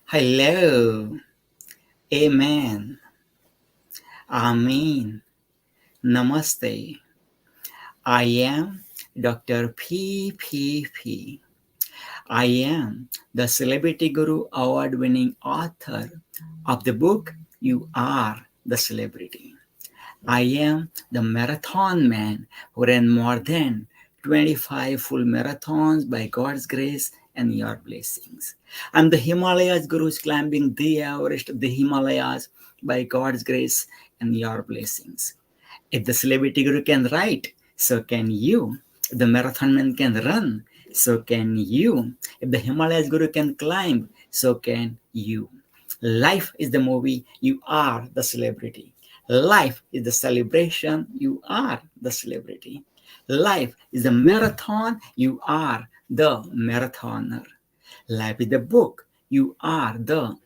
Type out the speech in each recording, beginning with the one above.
Hello. Amen. Amen. Namaste. I am Dr. P. I am the Celebrity Guru Award winning author of the book You Are the Celebrity. I am the marathon man who ran more than 25 full marathons by God's grace and your blessings. I'm the Himalayas Guru climbing the Everest of the Himalayas by God's grace and your blessings. If the celebrity guru can write, so can you. If the marathon man can run, so can you. If the Himalayas guru can climb, so can you. Life is the movie, you are the celebrity. Life is the celebration, you are the celebrity. Life is the marathon, you are the marathoner. Life is the book, you are the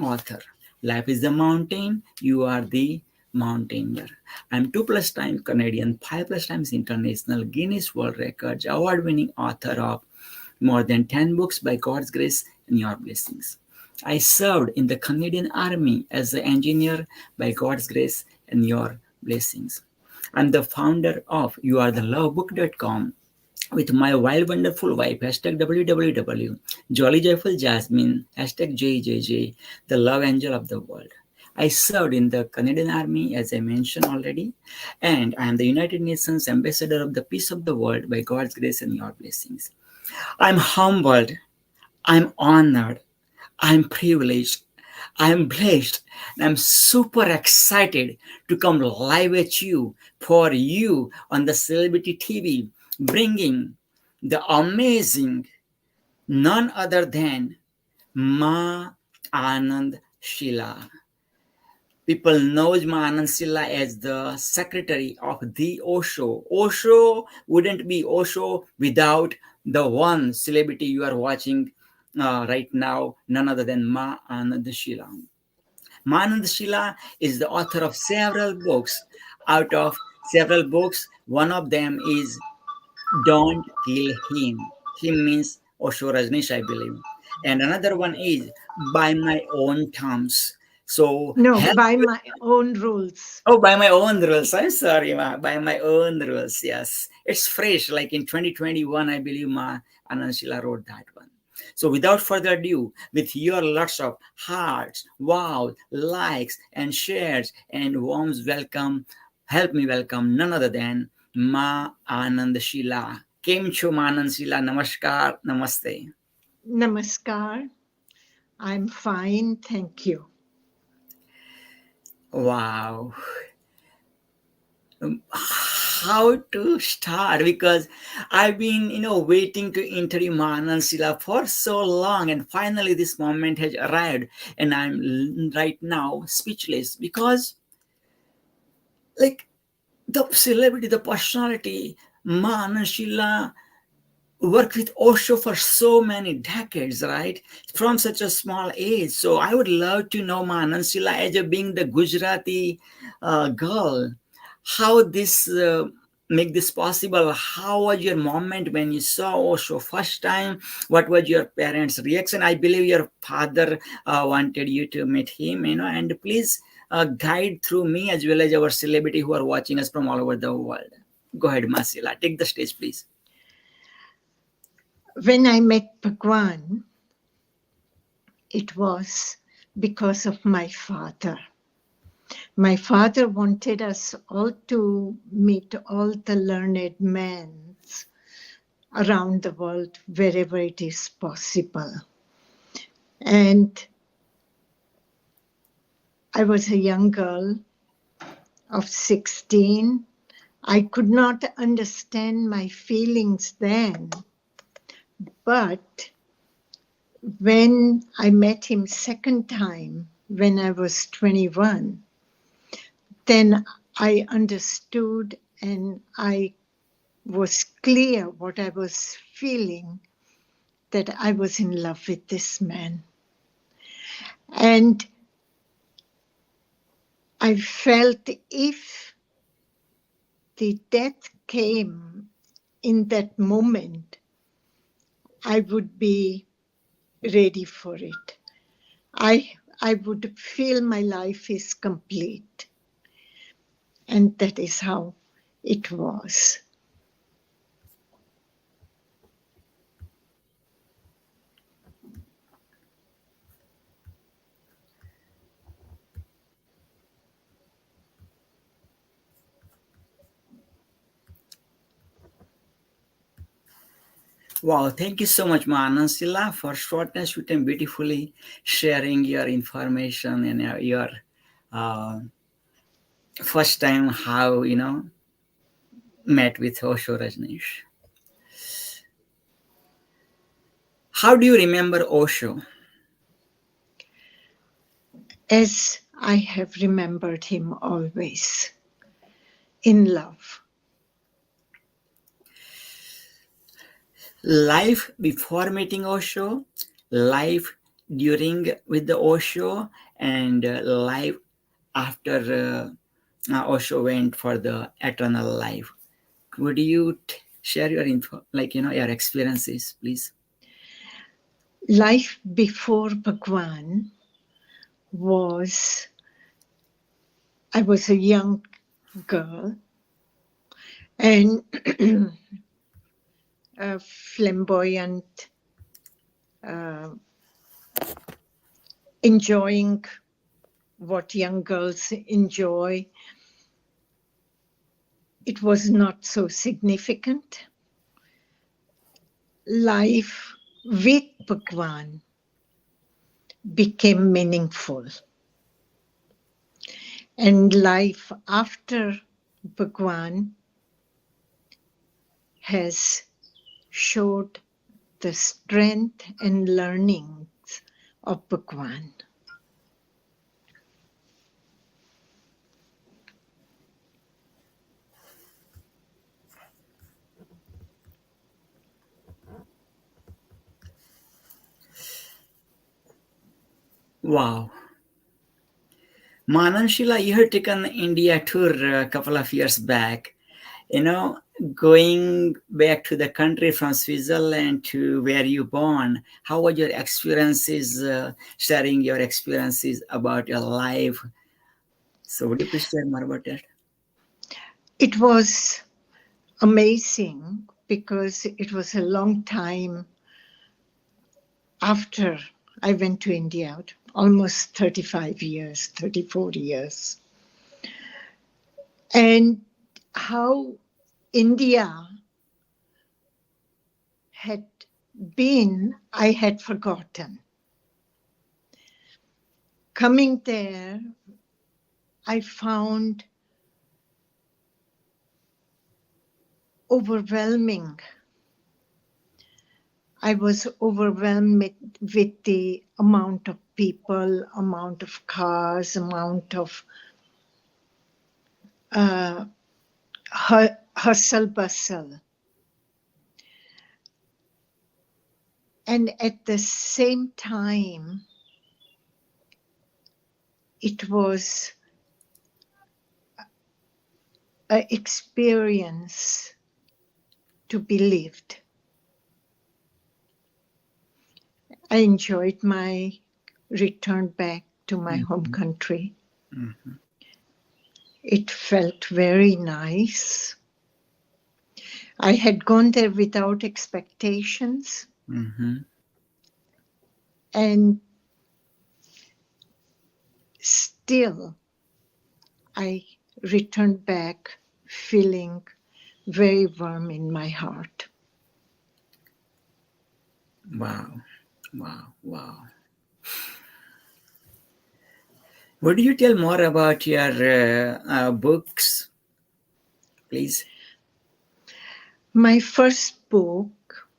author. Life is the mountain, you are the mountaineer. I'm 2+ times Canadian, 5+ times international Guinness World Records, award winning author of more than 10 books by God's grace and your blessings. I served in the Canadian Army as an engineer by God's grace and your blessings. I'm the founder of youarethelovebook.com with my wild wonderful wife, hashtag WWW, Jolly Joyful Jasmine, hashtag JJJ, the love angel of the world. I served in the Canadian Army, as I mentioned already, and I am the United Nations Ambassador of the Peace of the World by God's grace and your blessings. I'm humbled, I'm honored, I'm privileged, I'm blessed, and I'm super excited to come live at you for you on the Celebrity TV, bringing the amazing none other than Ma Anand Sheela. People knows Ma Anand Sheela as the secretary of the Osho. Osho wouldn't be Osho without the one celebrity you are watching right now, none other than Ma Anand Sheela. Ma Anand Sheela is the author of several books. Out of several books, one of them is Don't Kill Him. Him means Osho Rajneesh, I believe. And another one is By My Own Terms. So No, help. by my own rules. Oh, by my own rules. I'm sorry, Ma. By my own rules. Yes. It's fresh. Like in 2021, I believe Ma Anand Sheela wrote that one. So without further ado, with your lots of hearts, wow, likes, and shares, and warm welcome, help me welcome none other than Ma Anand Sheela. Kem Cho Ma Anand Sheela. Namaskar. Namaste. Namaskar. I'm fine, thank you. Wow. How to start, because I've been waiting to interview Manan Sila for so long, and finally this moment has arrived, and I'm right now speechless because, like, the celebrity, the personality, Manan Sheela worked with Osho for so many decades, right? From such a small age. So I would love to know Manan Sheela as a being the Gujarati girl, how this make this possible. How was your moment when you saw Osho first time? What was your parents' reaction? I believe your father wanted you to meet him, and please guide through me as well as our celebrity who are watching us from all over the world. Go ahead, Masila. Take the stage, please. When I met Bhagwan, it was because of my father. My father wanted us all to meet all the learned men around the world wherever it is possible. And I was a young girl of 16. I could not understand my feelings then. But when I met him second time, when I was 21, then I understood and I was clear what I was feeling, that I was in love with this man. And I felt if the death came in that moment, I would be ready for it. I would feel my life is complete. And that is how it was. Wow, thank you so much, Ma Anand Sheela, for short and sweet and beautifully sharing your information and your uh, first time how met with Osho Rajneesh. How do you remember Osho? As I have remembered him always, in love. Life before meeting Osho, life during with the Osho, and life after Osho went for the eternal life. Would you share your info, your experiences, please? Life before Bhagwan was, I was a young girl and a flamboyant, uh, enjoying what young girls enjoy. It was not so significant. Life with Bhagwan became meaningful. And life after Bhagwan has showed the strength and learnings of Bhagwan. Wow. Ma Anand Sheela, you had taken India tour a couple of years back. You know, going back to the country from Switzerland to where you born, how was your experiences, sharing your experiences about your life? So would you please share more about that? It was amazing because it was a long time after I went to India, almost 35 years, 34 years. And how India had been, I had forgotten. Coming there, I found overwhelming. I was overwhelmed with the amount of people, amount of cars, amount of hustle bustle. And at the same time, it was an experience to be lived. I enjoyed my return back to my home country. Mhm. It felt very nice. I had gone there without expectations, Mhm. and still I returned back feeling very warm in my heart. Wow. Wow. Wow. Would you tell more about your books, please? My first book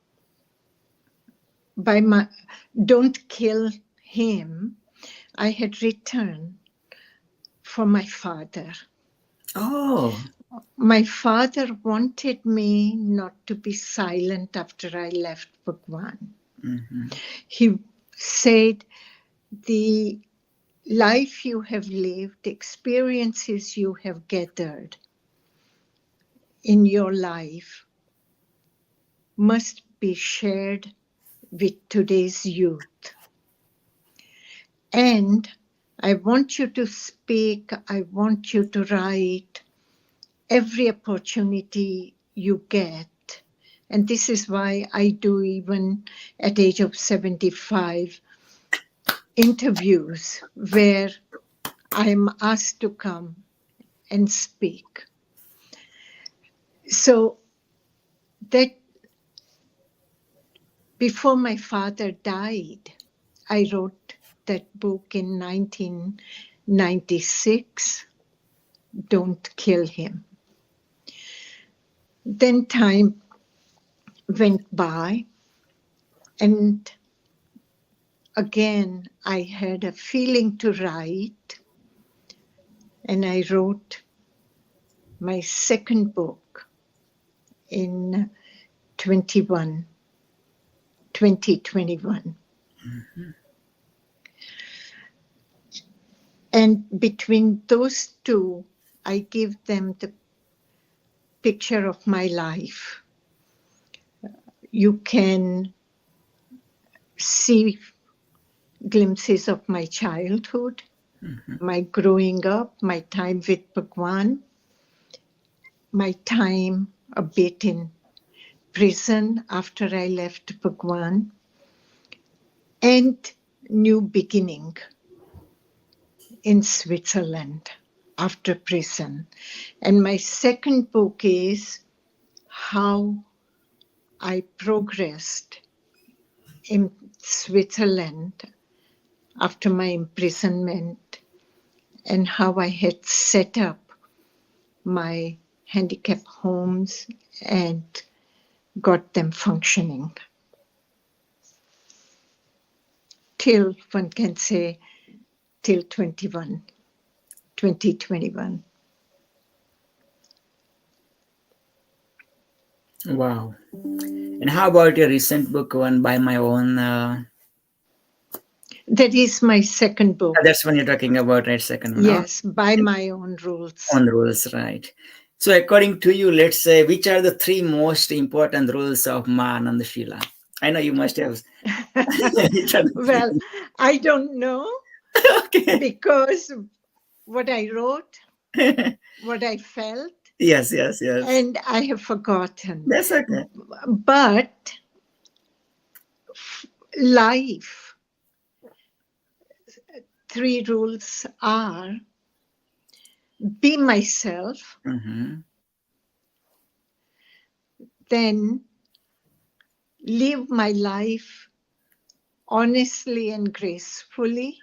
by my Don't Kill Him, I had written for my father. Oh. My father wanted me not to be silent after I left Bhagwan. Mhm. He said, the life you have lived, experiences you have gathered in your life must be shared with today's youth. And I want you to speak, I want you to write every opportunity you get. And this is why I do, even at age of 75, interviews where I am asked to come and speak. So that before my father died, I wrote that book in 1996, Don't Kill Him. Then time went by, and again I had a feeling to write, and I wrote my second book in 2021. And between those two, I give them the picture of my life. You can see glimpses of my childhood, my growing up, my time with Bhagwan, my time a bit in prison after I left Bhagwan, and new beginning in Switzerland after prison. And my second book is how I progressed in Switzerland after my imprisonment, and how I had set up my handicap homes and got them functioning. Till, one can say, till 2021. Wow. And how about your recent book, one by my own? That is my second book. That's one you're talking about, right? Second one. Yes, by my own rules. On rules, right? So, according to you, let's say, which are the three most important rules of Ma Anand Sheela? I know you must have. Well, I don't know. Okay. Because what I wrote, what I felt, Yes, yes, yes. and I have forgotten. That's okay. But life, three rules are: be myself, then live my life honestly and gracefully,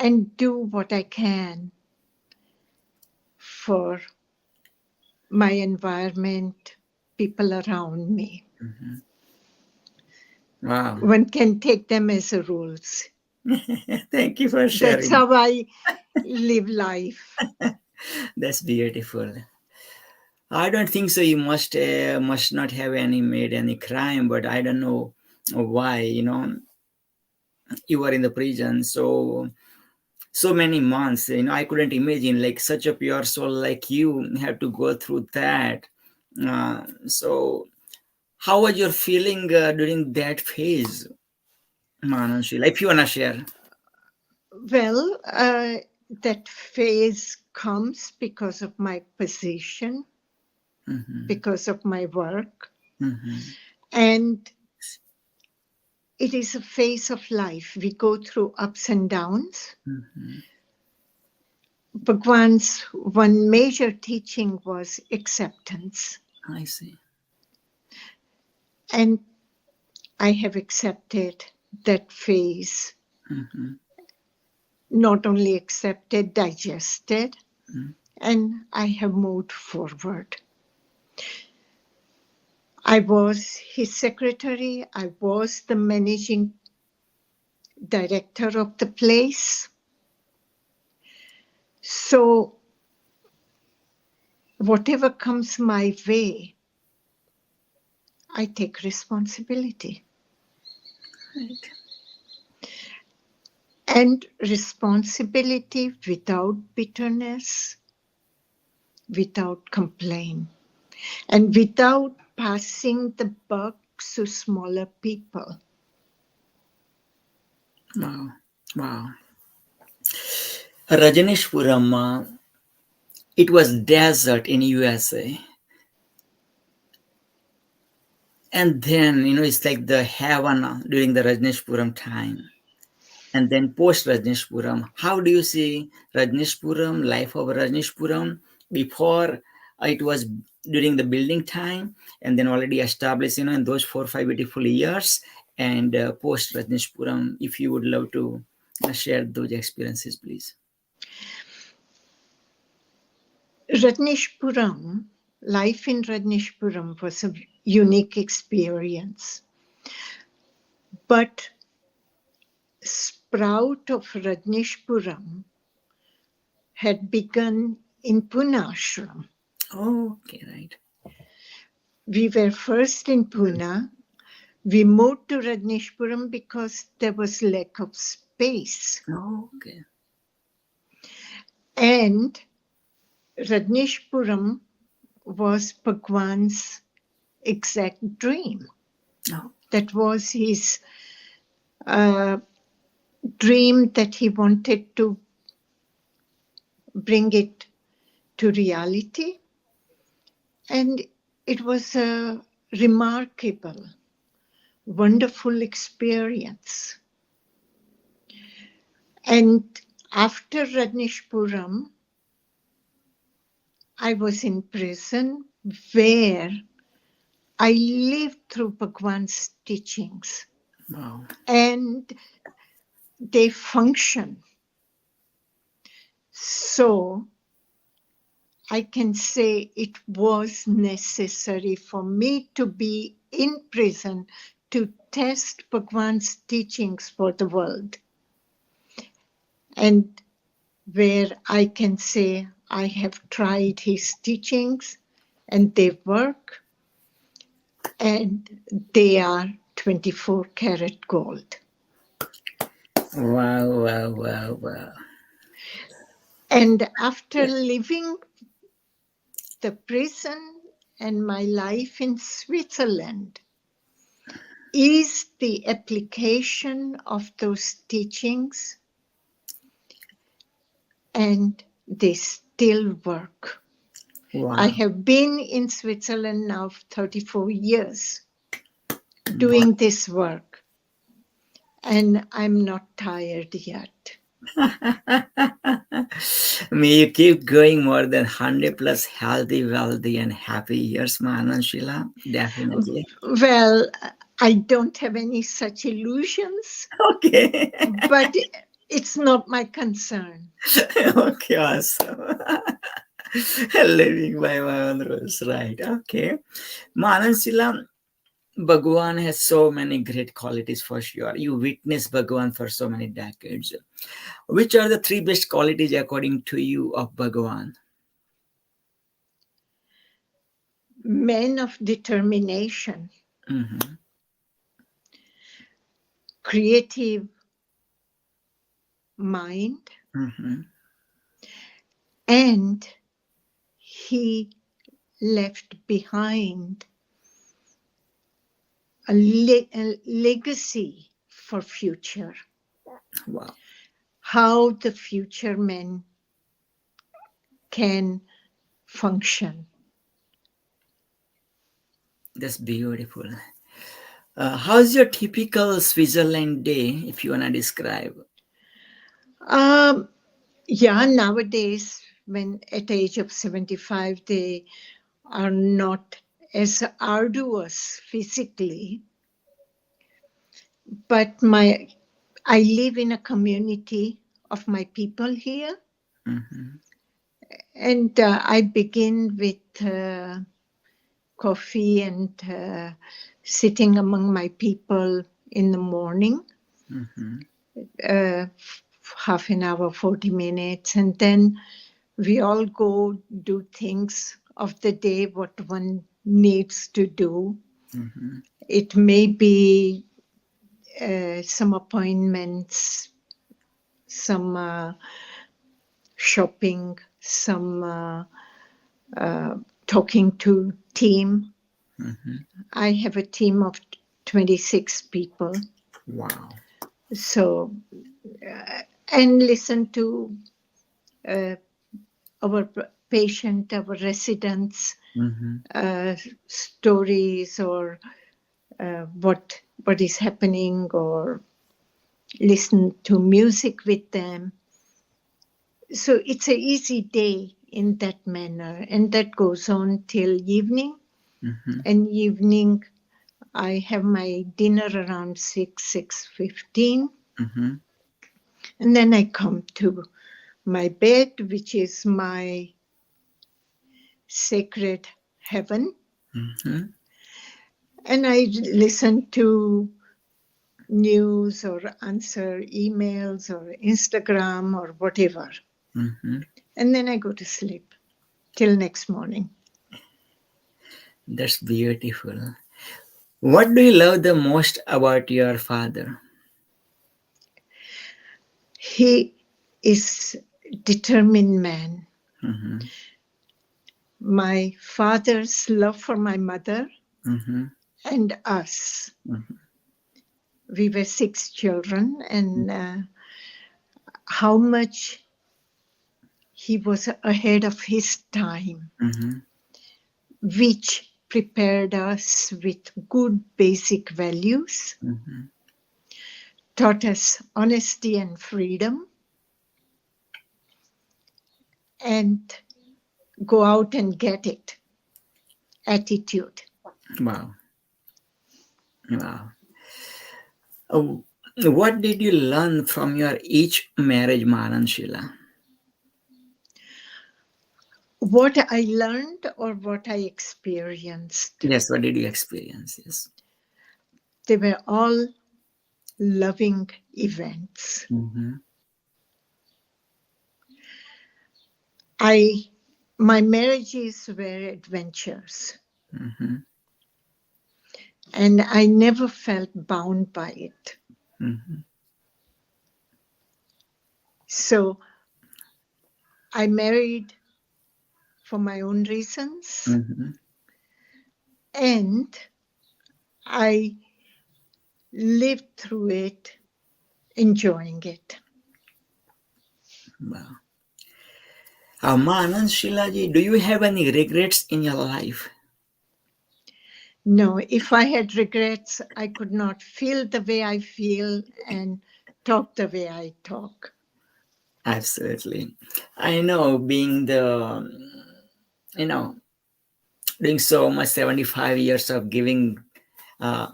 and do what I can for my environment, people around me. Wow. One can take them as a rules. Thank you for sharing. That's how I live life. That's beautiful. I don't think so. You must not have made any crime, but I don't know why. You were in the prison, so many months. I couldn't imagine like such a pure soul like you have to go through that. So, how was your feeling during that phase, Ma Anand Sheela? If you wanna share. Well, that phase comes because of my position, because of my work. And it is a phase of life. We go through ups and downs. Bhagwan's one major teaching was acceptance. I see. And I have accepted that phase. Not only accepted, digested, and I have moved forward. I was his secretary. I was the managing director of the place. So whatever comes my way, I take responsibility. Right. And responsibility without bitterness, without complaint, and without passing the buck to smaller people. Wow. Wow. Rajneshpuram, it was desert in USA. And then, it's like the heaven during the Rajneshpuram time. And then post Rajneshpuram, how do you see Rajneshpuram, life of Rajneshpuram before it was during the building time, and then already established, in those 4 or 5 beautiful years, and post Rajneshpuram, if you would love to share those experiences, please. Ratneshpuram, life in Ratneshpuram was a unique experience. But sprout of Ratneshpuram had begun in Pune ashram. Okay, right. We were first in Pune. We moved to Ratneshpuram because there was lack of space. Okay. And Ratneshpuram was Bhagwan's exact dream. Oh, That was his dream, that he wanted to bring it to reality. And it was a remarkable, wonderful experience. And after Ratneshpuram, I was in prison where I lived through Bhagwan's teachings, wow. and they function. So I can say it was necessary for me to be in prison to test Bhagwan's teachings for the world. And where I can say I have tried his teachings and they work, and they are 24 karat gold. Wow, wow, wow, wow. And after leaving the prison and my life in Switzerland, is the application of those teachings, and they still work. I Wow. have been in Switzerland now for 34 years Wow. doing this work, and I'm not tired yet. May you keep going more than 100 plus healthy, wealthy, and happy years, Ma Anand Sheela. Definitely. Well, I don't have any such illusions, Okay. but it's not my concern. Okay, awesome. Living by my own rules, right? Okay. Ma Anand Sheela, Bhagwan has so many great qualities for sure. You witnessed Bhagwan for so many decades. Which are the three best qualities according to you of Bhagwan? Men of determination, Mm-hmm. creative mind, Mm-hmm. and he left behind a legacy for future, Wow. how the future men can function. That's beautiful. How's your typical Switzerland day, if you want to describe? Um, yeah, nowadays, when at the age of 75, they are not as arduous physically, but I live in a community of my people here, Mm-hmm. and I begin with coffee and sitting among my people in the morning, Mm-hmm. uh, half an hour, 40 minutes, and then we all go do things of the day, what one needs to do. Mm-hmm. It may be some appointments, some shopping, some talking to team. Mm-hmm. I have a team of 26 people, Wow. So, and listen to uh, our patient, our residents' Mm-hmm. uh, stories, or what is happening, or listen to music with them. So it's a easy day in that manner, and that goes on till evening. Mm-hmm. And evening, I have my dinner around 6:15, Mm-hmm. and then I come to my bed, which is my sacred heaven, Mm-hmm. and I listen to news or answer emails or Instagram or whatever. Mm-hmm. And then I go to sleep till next morning. That's beautiful. What do you love the most about your father? He is determined man. Mm-hmm. My father's love for my mother Mm-hmm. and us. Mm-hmm. We were six children, and how much he was ahead of his time, Mm-hmm. which prepared us with good basic values, Mm-hmm. taught us honesty and freedom, and go out and get it attitude. Wow. Wow. Oh, what did you learn from your each marriage, Ma Anand Sheela? What I learned or what I experienced, Yes, what did you experience? Yes. they were all loving events. Mm-hmm. I my marriages were adventures, Mm-hmm. and I never felt bound by it. Mm-hmm. So I married for my own reasons, Mm-hmm. and I lived through it enjoying it. Wow. Ma Anand Sheela ji, do you have any regrets in your life? No, if I had regrets, I could not feel the way I feel and talk the way I talk. Absolutely. I know being the, you know, doing so much 75 years of giving, uh,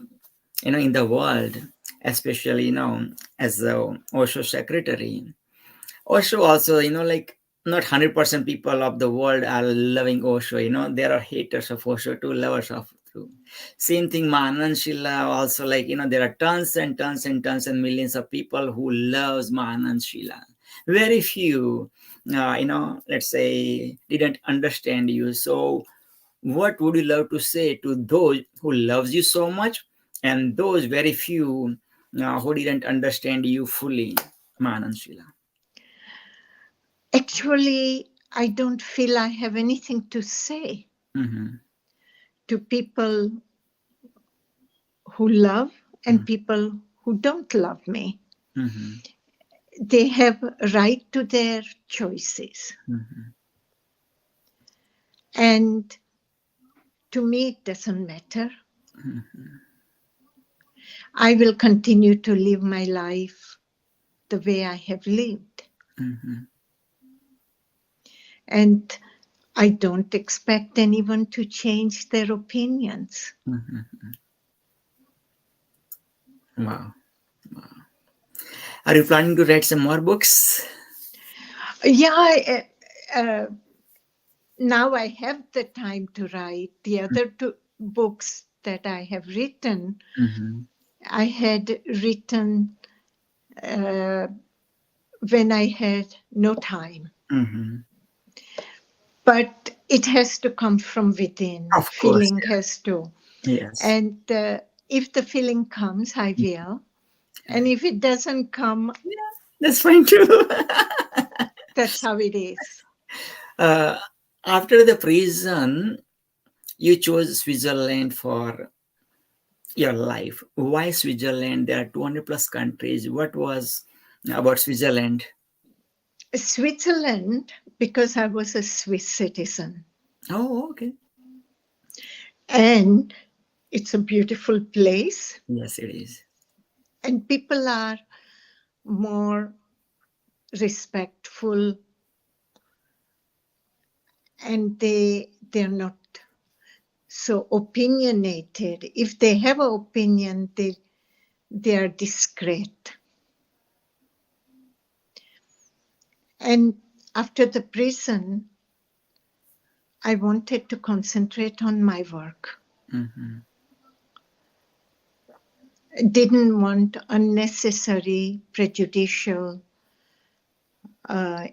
in the world, especially, as the Osho Secretary. Osho also, like not 100% people of the world are loving Osho. There are haters of Osho too, lovers of too. Same thing, Ma Anand Sheela also, like, there are tons and tons and tons and millions of people who loves Ma Anand Sheela. Very few, let's say, didn't understand you. So what would you love to say to those who loves you so much and those very few who didn't understand you fully, Ma Anand Sheela? Actually, I don't feel I have anything to say Mm-hmm. to people who love and people who don't love me. Mm-hmm. They have a right to their choices. Mm-hmm. And to me, it doesn't matter. I will continue to live my life the way I have lived. Mm-hmm. And I don't expect anyone to change their opinions. Mm-hmm. Wow. Are you planning to write some more books? Yeah, now I have the time to write. The other two books that I have written, Mm-hmm. I had written uh, when I had no time. Mm-hmm. But it has to come from within. Of course. Feeling has to. Yes. And if the feeling comes, I will. And if it doesn't come, Yeah, that's fine too. that's how it is. uh, After the prison, you chose Switzerland for your life. Why Switzerland? There are 200 plus countries. What was about Switzerland? Switzerland, because I was a Swiss citizen. Oh, okay. And it's a beautiful place, Yes, it is. and people are more respectful, and they're not so opinionated. If they have an opinion, they are discreet. And after the prison, I wanted to concentrate on my work. Mm-hmm. Didn't want unnecessary, prejudicial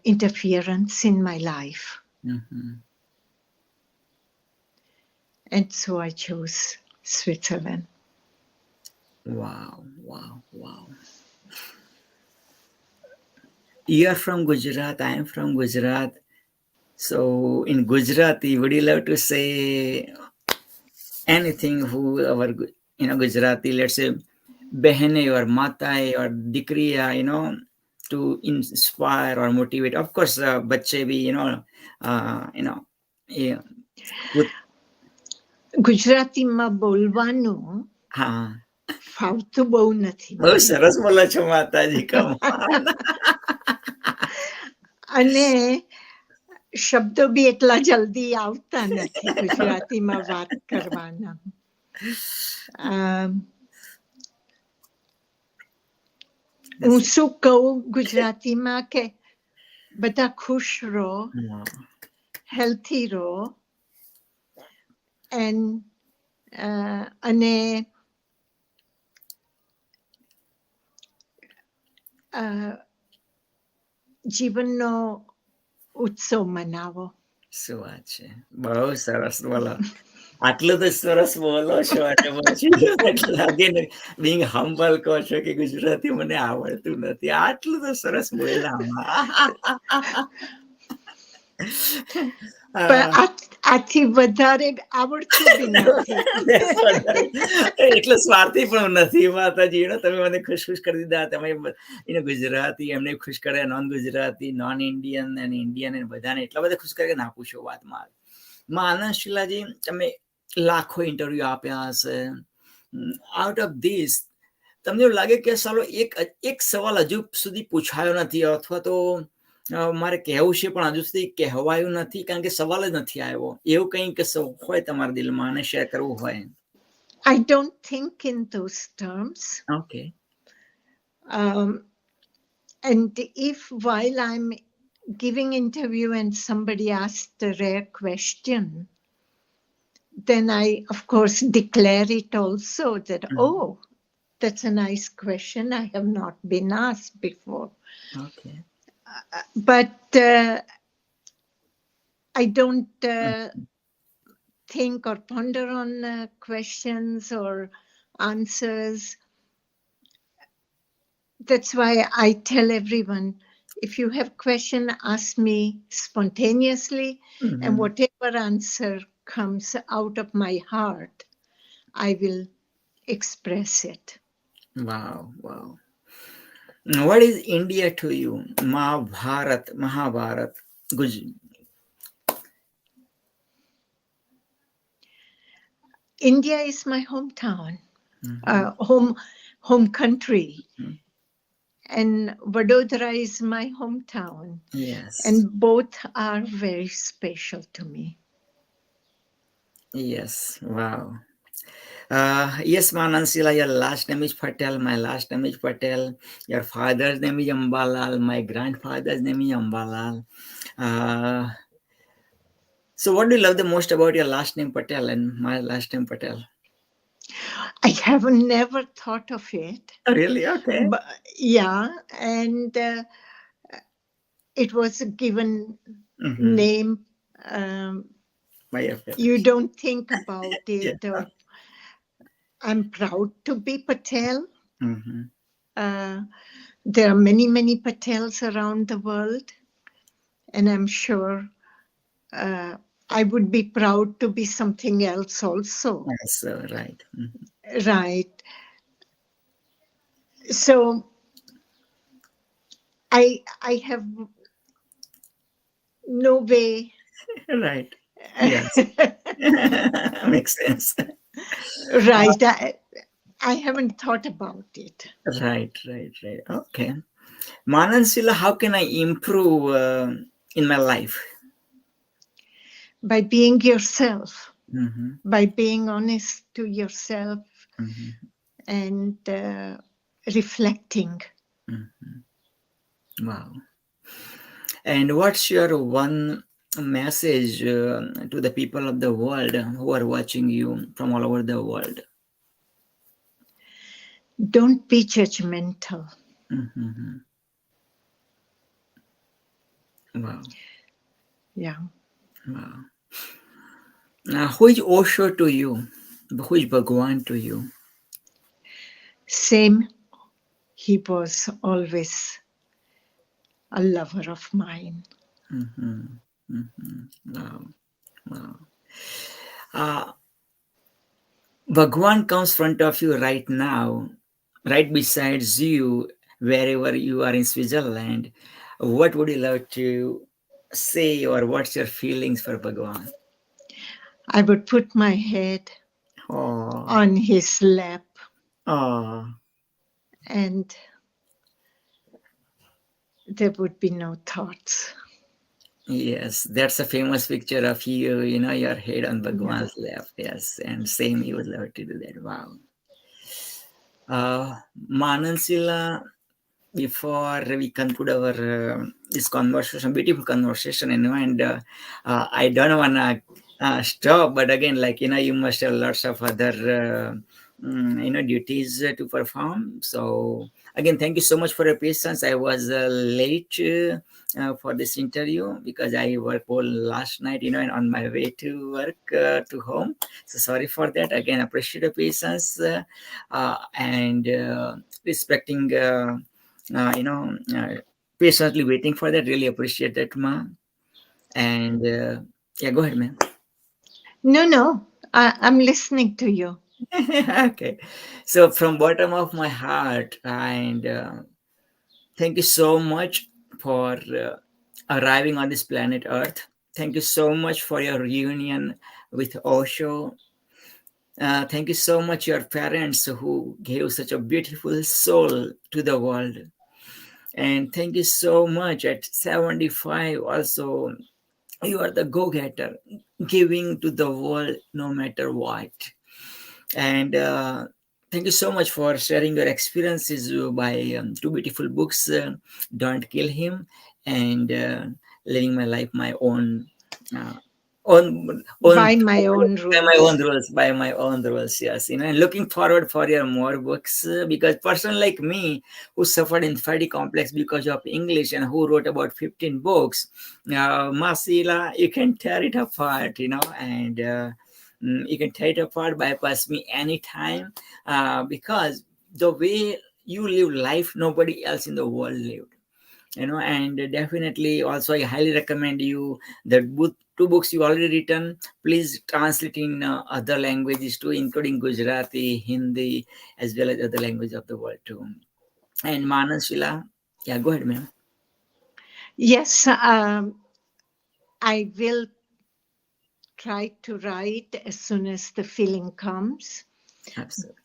interference in my life. Mm-hmm. And so I chose Switzerland. Wow, wow, wow. You are from Gujarat. I am from Gujarat. So in Gujarati, would you love to say anything who our Gujarati, let's say behne or matai or dikriya, to inspire or motivate. Of course, bachche bhi, yeah, with, ગુજરાતીમાં બોલવાનું હા ફાવતું બહુ નથી બહુ મને. સરસ બોલો છો માતાજી કમાલ. અને શબ્દો બી એટલા જલ્દી આવતા નથી ગુજરાતીમાં વાત કરવાના. હું શું કહું ગુજરાતીમાં કે બધા ખુશ રહો, હેલ્થી રહો, અને જીવનનો ઉત્સવ મનાવો. શું વાત છે, બહુ સરસ બોલો. આટલું તો સરસ બોલો છો અને પછી લાગે ને બિંગ હમ્બલ કહો છો કે ગુજરાતી મને આવડતું નથી, આટલું તો સરસ બોલ્યા. આથી વધારે આવડતું બી નથી. એટલે સ્વાર્થી પણ નથી માતાજી. તમે મને ખુશ કરી દીધા. તમે ગુજરાતી એમને ખુશ કરે, નોન ગુજરાતી, નોન ઇન્ડિયન અને ઇન્ડિયન બધાને એટલા બધા ખુશ કરે કે ના પૂછો વાત. માં આનંદ શીલાજી, તમે લાખો ઇન્ટરવ્યુ આપ્યા હશે. આઉટ ઓફ ધીસ તમને એવું લાગે કે ચાલો એક સવાલ હજુ સુધી પૂછાયો નથી, અથવા તો મારે કહેવું છે પણ હજુ સુધી કહેવાયું નથી કારણ કે સવાલ જ નથી આવ્યો, એવું કંઈક હોય તમારા દિલમાં અને શેર કરવું હોય? I don't think in those terms. Okay. And if while I'm giving interview and somebody asks a rare question, then I, of course, declare it also that, oh, that's a nice question. I have not been asked before. Okay. But I don't think or ponder on questions or answers. That's why I tell everyone, if you have question, ask me spontaneously, and whatever answer comes out of my heart, I will express it. Wow, wow. What is India to you? Mahabharat, India is my hometown, home country. And Vadodara is my hometown. Yes. And both are very special to me. Yes. Wow. Yes, Ma Anand Sheela, your last name is Patel. My last name is Patel. Your father's name is Ambalal. My grandfather's name is Ambalal. So what do you love the most about your last name Patel and my last name Patel? I have never thought of it. Oh, really? Okay. But, yeah, and it was a given name. You don't think about it. Yeah. I'm proud to be Patel. There are many, many Patels around the world, and I'm sure I would be proud to be something else also. Yes, right. right. So I have no way. Right. Yes. Makes sense. Right. I haven't thought about it. Right, right, right. Okay. Ma Anand Sheela, how can I improve in my life? By being yourself, Mm-hmm, by being honest to yourself mm-hmm, and reflecting. mm-hmm. Wow. And what's your one message to the people of the world who are watching you from all over the world? Don't be judgmental. Mm-hmm. Wow, Yeah. wow. Who is Osho to you? Who is Bhagwan to you? Same, he was always a lover of mine. Mm-hmm. Mm-hmm. Wow, wow. Uh, Bhagwan comes front of you right now, right besides you, wherever you are in Switzerland. What would you love to say, or what's your feelings for Bhagwan? I would put my head Oh, on his lap oh, and there would be no thoughts. yes, that's a famous picture of you, your head on Yeah. Bhagwan's lap. Yes, and same, you would love to do that. Wow. Ma Anand Sheela, before we conclude our this conversation, beautiful conversation, and I don't wanna stop, but again, like you must have lots of other duties to perform. So again, thank you so much for your patience. I was late for this interview because I worked all last night, and on my way to work to home. So sorry for that. Again, appreciate your patience and respecting. You know, patiently waiting for that. Really appreciate that, Ma. And yeah, go ahead, man. No, no, I'm listening to you. Okay. So from bottom of my heart, and thank you so much for arriving on this planet Earth. Thank you so much for your reunion with Osho. Thank you so much, your parents who gave such a beautiful soul to the world. And thank you so much at 75 also. You are the go-getter, giving to the world no matter what. And thank you so much for sharing your experiences by two beautiful books, Don't Kill Him and Living My Life My uh, own By my own by my own rules. rules, by my own rules. Yes, and looking forward for your more books because person like me who suffered infertility complex because of English and who wrote about 15 books, Masila, you can tear it apart, and you can tear it apart, bypass me anytime because the way you live life, nobody else in the world lived. And definitely also I highly recommend you that two books you already written, please translate in other languages too, including Gujarati, Hindi, as well as other languages of the world too. And Ma Anand Sheela, yeah, go ahead, ma'am. Yes, I will try to write as soon as the feeling comes, Absolutely.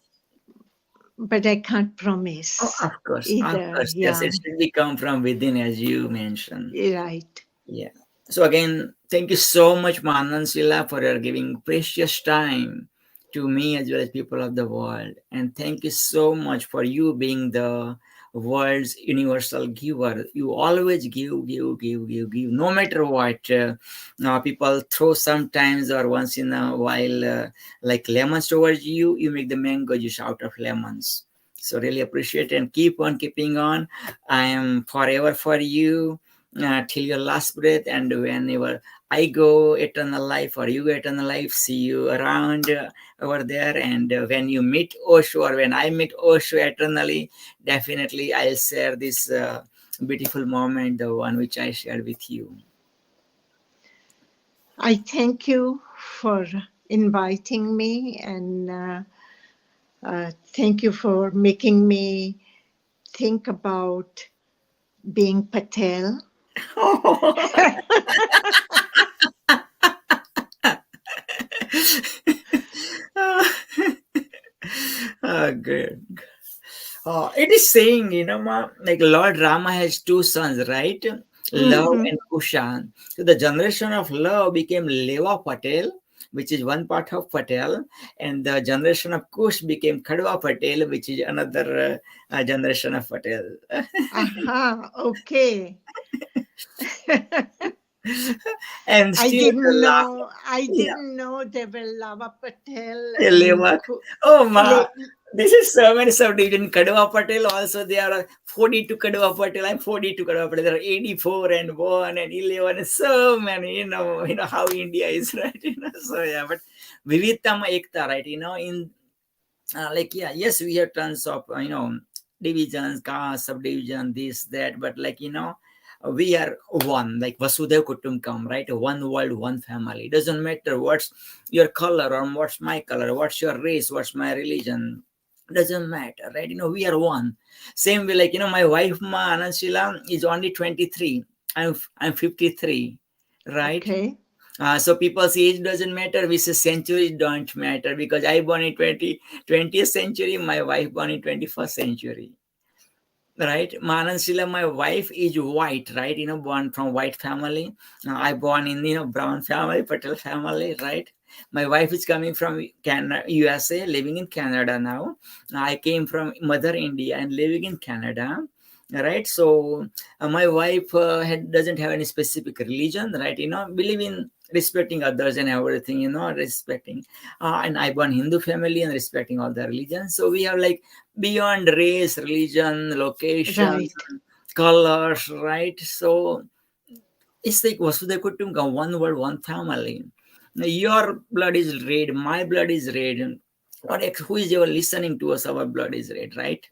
but I can't Oh, promise of either. course, yes, Yeah, it should be come from within, as you mentioned. right. Yeah. So again, thank you so much, Ma Anand Sheela, for your giving precious time to me as well as people of the world. And thank you so much for you being the world's universal giver. You always give, give, give, give, give, no matter what. People throw sometimes or once in a while, like lemons towards you, you make the mango juice out of lemons. So really appreciate and keep on keeping on. I am forever for you till your last breath, and whenever I go eternal life or you go eternal life, see you around over there. And when you meet Osho or when I meet Osho eternally, definitely I'll share this beautiful moment, the one which I shared with you. I thank you for inviting me, and Thank you for making me think about being Patel. Good. It is saying, like Lord Rama has two sons, right? Love Hmm. and Kushan. So the generation of love became Leva Patel, which is one part of Patel, and the generation of Kush became Kadwa Patel, which is another generation of Patel. Aha, okay. And I still the didn't laugh. know. I Yeah. didn't know there were Lava Patel and Leva. Oh, ma. Le- This is so many subdivision. Kadwa Patel also there are 42 Kadwa Patel. I'm 42 Kadwa Patel. There are 84 and 1 and 11 and so many. You know how India is, right? So yeah, but Vividtama Ekta, right? In like yeah, yes, we have tons of divisions, caste, subdivision, this, that, but like we are one, like Vasudev Kutumbakam, right? One world, one family. It doesn't matter what's your color or what's my color, what's your race, what's my religion. Doesn't matter, right? We are one. Same way, like my wife Ma Anand Sheela is only 23. I'm 53, right? okay, So people's age doesn't matter. We say centuries don't matter because I born in 20th century. My wife born in 21st century, right? Manansila, my wife is white, right? Born from white family. I born in brown family, Patel family, right? My wife is coming from Canada, USA, living in Canada now. I came from Mother India and living in Canada, right? So my wife doesn't have any specific religion, right? Believe in respecting others and everything, respecting. And I born Hindu family and respecting all the religions. So we have like beyond race, religion, location, right. colors, right? So it's like Vasudhaiva Kutumbakam, one world, one family. Now, your blood is red, my blood is red. Who is ever listening to us, our blood is red, right?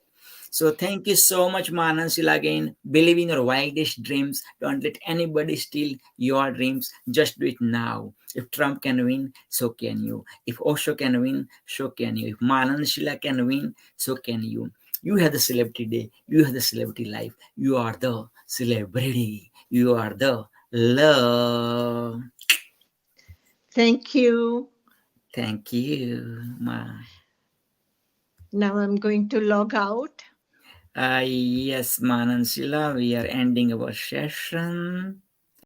So thank you so much, Manansil, again. Believe in your wildest dreams. Don't let anybody steal your dreams. Just do it now. If Trump can win, so can you. If Osho can win, so can you. If Manan Sheela can win, so can you. You have the celebrity day. You have the celebrity life. You are the celebrity. You are the love. Thank you. Thank you, Ma. Now I'm going to log out. Yes, Manan Sheela, we are ending our session.